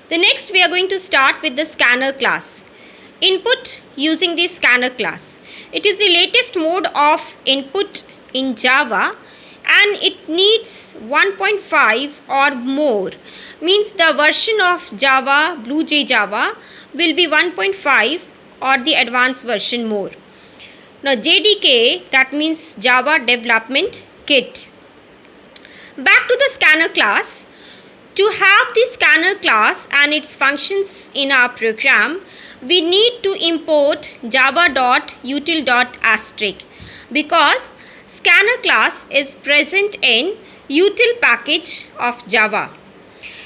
The next we are going to start with the scanner class. Input using the scanner class. It is the latest mode of input in Java and it needs 1.5 or more. Means the version of Java, BlueJ Java will be 1.5 or the advanced version more. Now JDK, that means Java Development Kit. Back to the scanner class. To have the scanner class and its functions in our program, we need to import java.util.asterisk because scanner class is present in util package of Java.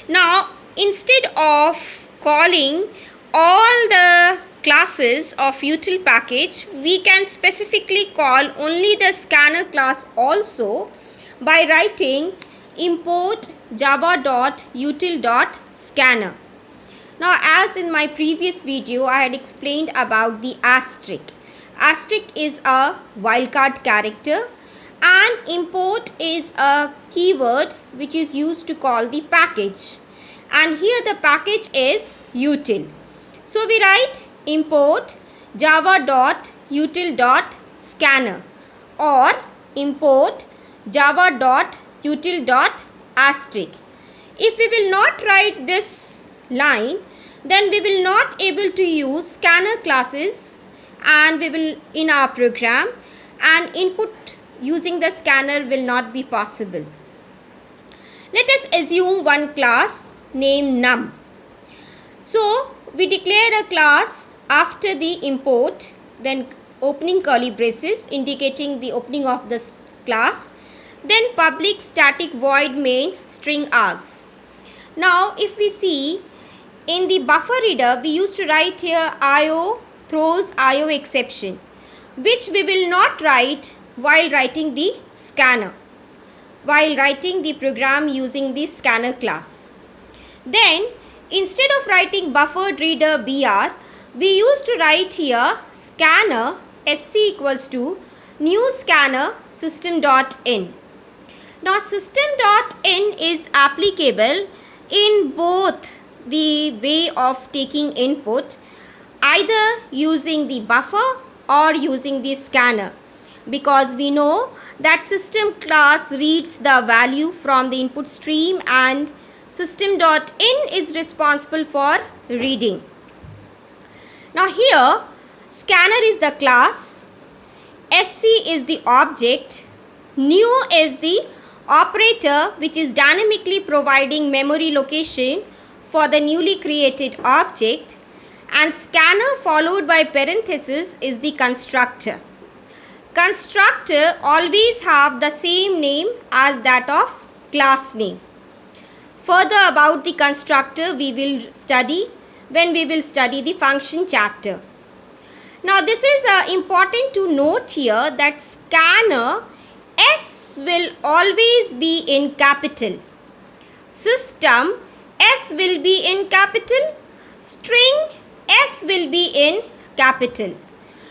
Now, instead of calling all the classes of util package, we can specifically call only the scanner class also by writing import java.util.scanner. Now, as in my previous video, I had explained about the asterisk. Asterisk is a wildcard character and import is a keyword which is used to call the package. And here the package is util. So, we write import java.util.scanner or import java.util.asterisk. If we will not write this line, then we will not able to use scanner classes and we will in our program, and input using the scanner will not be possible. Let us assume one class named num. So we declare a class after the import, then opening curly braces indicating the opening of this class, then public static void main string args. Now if we see in the buffer reader, we used to write here IO throws IO exception, which we will not write while writing the scanner, while writing the program using the scanner class. Then instead of writing buffered reader BR, we used to write here scanner SC equals to new scanner system.in. Now system.in is applicable in both the way of taking input, either using the buffer or using the scanner, because we know that system class reads the value from the input stream and system.in is responsible for reading. Now here scanner is the class, SC is the object, new is the operator which is dynamically providing memory location for the newly created object, and scanner followed by parenthesis is the constructor. Constructor always have the same name as that of class name. Further about the constructor we will study when we will study the function chapter. Now this is important to note here that scanner S will always be in capital. System S will be in capital. String S will be in capital.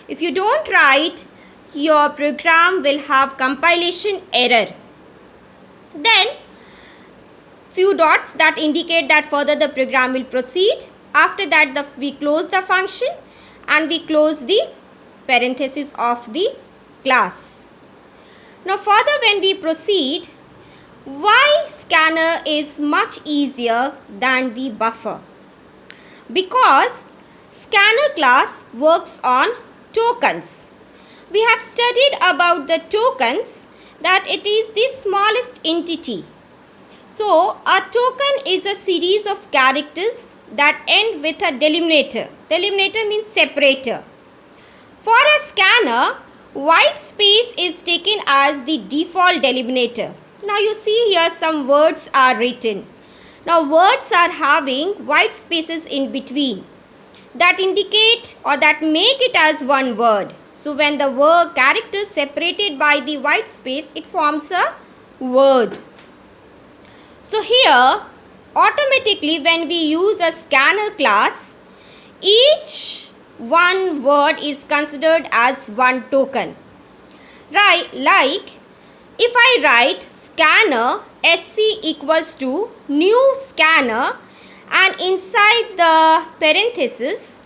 If you don't write, your program will have compilation error. Then few dots that indicate that further the program will proceed. After that we close the function and we close the parenthesis of the class. Now further when we proceed, why scanner is much easier than the buffer? Because scanner class works on tokens. We have studied about the tokens, that it is the smallest entity. So a token is a series of characters that end with a delimiter. Delimiter means separator. For a scanner, white space is taken as the default delimiter. Now you see here some words are written. Now words are having white spaces in between that indicate or that make it as one word. So when the word character is separated by the white space, it forms a word. So here automatically when we use a scanner class, each one word is considered as one token. Right, like if I write scanner SC equals to new scanner, and inside the parenthesis,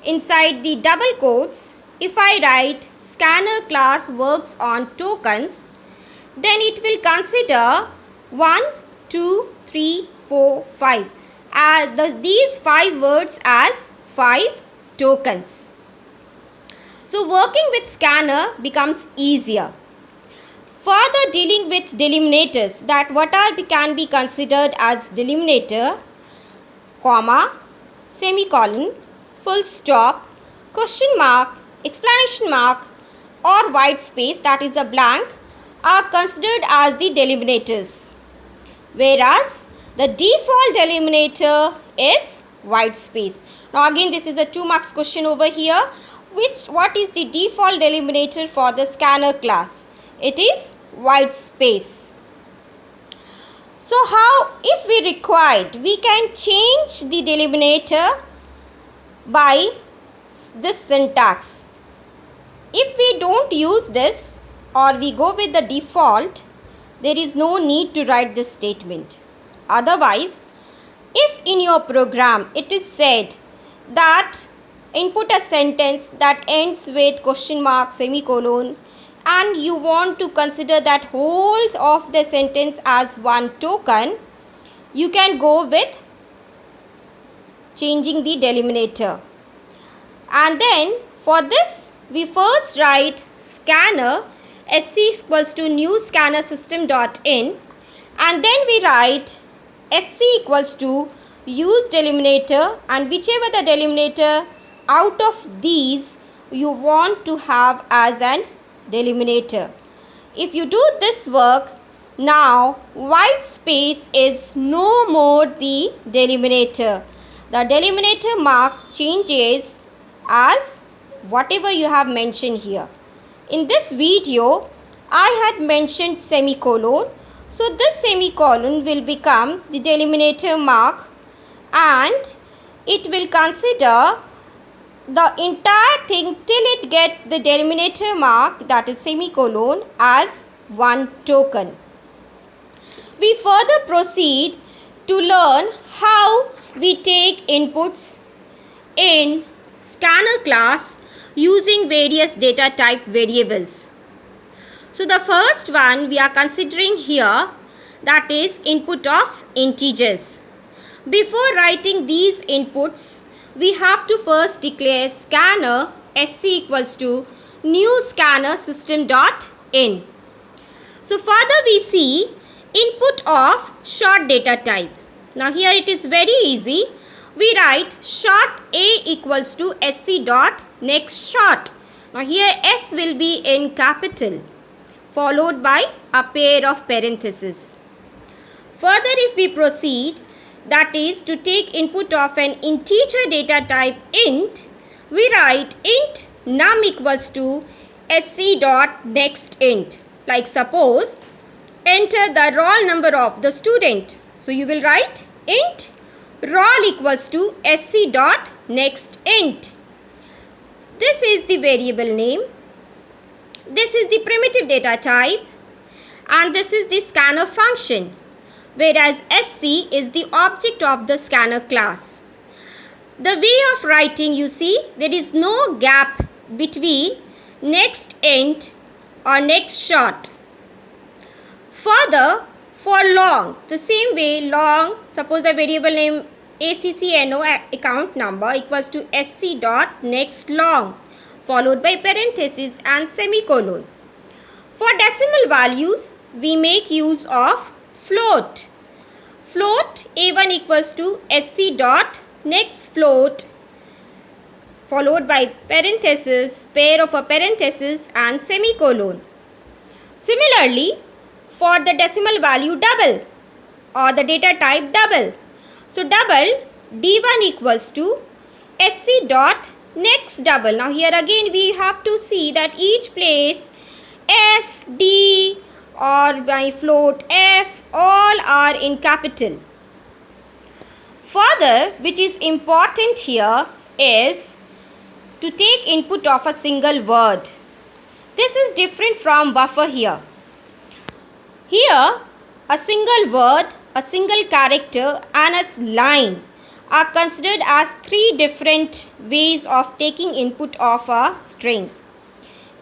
inside the double quotes, if I write scanner class works on tokens, then it will consider 1, 2, 3, 4, 5. These 5 words as 5 tokens. So working with scanner becomes easier. Further dealing with delimiters, that what can be considered as delimiter, comma, semicolon, full stop, question mark, exclamation mark or white space, that is the blank, are considered as the delimiters. Whereas the default delimiter is white space. Now again this is a 2 marks question over here. What is the default delimiter for the scanner class? It is white space. So how, if we required, we can change the delimiter by this syntax. If we don't use this or we go with the default, there is no need to write this statement. Otherwise, if in your program it is said that input a sentence that ends with question mark, semicolon, and you want to consider that whole of the sentence as one token, you can go with changing the delimiter. And then for this, we first write scanner sc equals to new scanner system dot in, and then we write sc equals to use delimiter, and whichever the delimiter out of these you want to have as an delimiter. If you do this work, now white space is no more the delimiter. The delimiter mark changes as whatever you have mentioned here. In this video, I had mentioned semicolon. So this semicolon will become the delimiter mark, and it will consider the entire thing till it get the delimiter mark, that is semicolon, as one token. We further proceed to learn how we take inputs in scanner class using various data type variables. So the first one we are considering here, that is input of integers. Before writing these inputs, we have to first declare scanner sc equals to new scanner system dot in. So further we see input of short data type. Now here it is very easy. We write short a equals to sc dot next short. Now here s will be in capital followed by a pair of parentheses. Further if we proceed, that is to take input of an integer data type int, we write int num equals to sc dot next int. Like suppose enter the roll number of the student. So you will write int roll equals to sc dot next int. This is the variable name. This is the primitive data type, and this is the scanner function, whereas sc is the object of the scanner class. The way of writing, you see, there is no gap between next int or next short. Further, for long, the same way long, suppose the variable name ACCNO account number equals to sc dot next long followed by parenthesis and semicolon. For decimal values, we make use of float. Float a1 equals to sc dot next float followed by parenthesis, pair of a parenthesis and semicolon. Similarly, for the decimal value double or the data type double. So double d1 equals to sc dot next double. Now here again we have to see that each place f, d or by float f all are in capital. Further, which is important here is to take input of a single word. This is different from buffer here. Here a single word, a single character and its line are considered as three different ways of taking input of a string.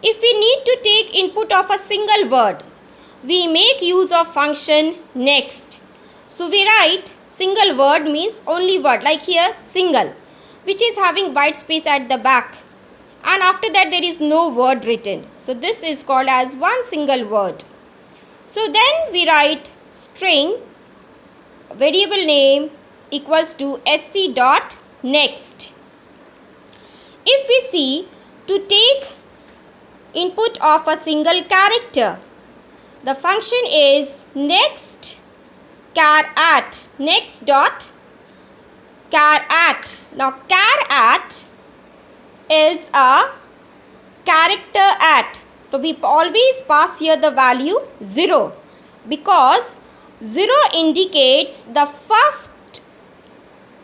If we need to take input of a single word, we make use of function next. So we write single word means only word, like here single, which is having white space at the back, and after that there is no word written. So this is called as one single word. So then we write string variable name equals to sc dot next. If we see, to take input of a single character, the function is next char at, next dot char at. Now char at is a character at. So we always pass here the value 0, because 0 indicates the first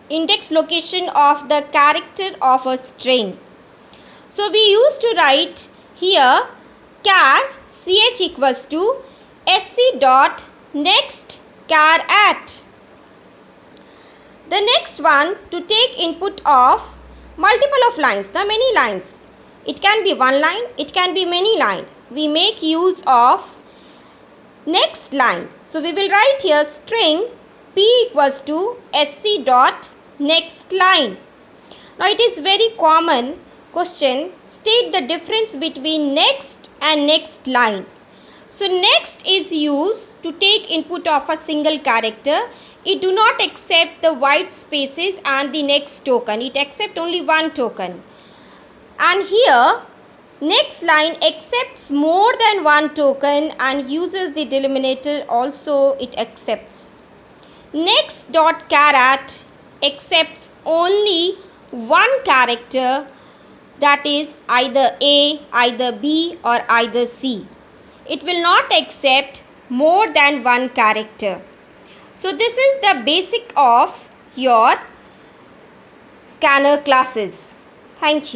index location of the character of a string. So we used to write here char ch equals to sc dot next char at. The next one, to take input of multiple of lines, the many lines. It can be one line, it can be many line. We make use of next line. So we will write here string p equals to sc dot next line. Now it is very common question, state the difference between next and next line. So next is used to take input of a single character. It do not accept the white spaces and the next token. It accepts only one token. And here next line accepts more than one token and uses the delimiter also it accepts. Next dot char at accepts only one character, that is either A, either B or either C. It will not accept more than one character. So this is the basic of your scanner classes. Thank you.